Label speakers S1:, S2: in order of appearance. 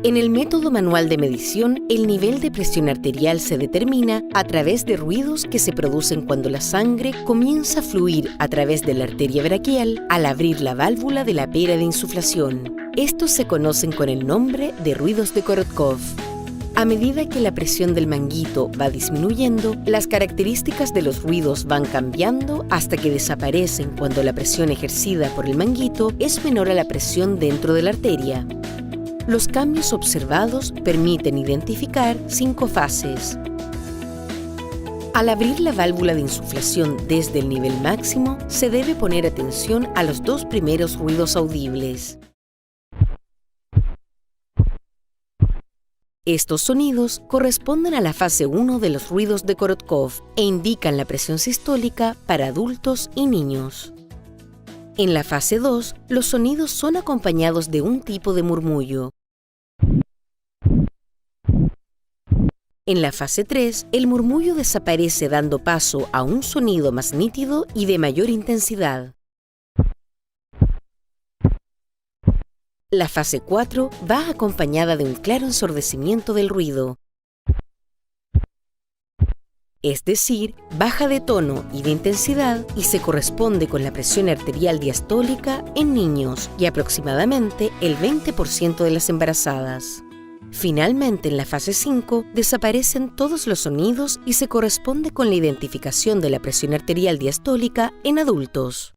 S1: En el método manual de medición, el nivel de presión arterial se determina a través de ruidos que se producen cuando la sangre comienza a fluir a través de la arteria braquial al abrir la válvula de la pera de insuflación. Estos se conocen con el nombre de ruidos de Korotkov. A medida que la presión del manguito va disminuyendo, las características de los ruidos van cambiando hasta que desaparecen cuando la presión ejercida por el manguito es menor a la presión dentro de la arteria. Los cambios observados permiten identificar 5 fases. Al abrir la válvula de insuflación desde el nivel máximo, se debe poner atención a los 2 primeros ruidos audibles. Estos sonidos corresponden a la fase 1 de los ruidos de Korotkov e indican la presión sistólica para adultos y niños. En la fase 2, los sonidos son acompañados de un tipo de murmullo. En la fase 3, el murmullo desaparece dando paso a un sonido más nítido y de mayor intensidad. La fase 4 va acompañada de un claro ensordecimiento del ruido, es decir, baja de tono y de intensidad y se corresponde con la presión arterial diastólica en niños y aproximadamente el 20% de las embarazadas. Finalmente, en la fase 5, desaparecen todos los sonidos y se corresponde con la identificación de la presión arterial diastólica en adultos.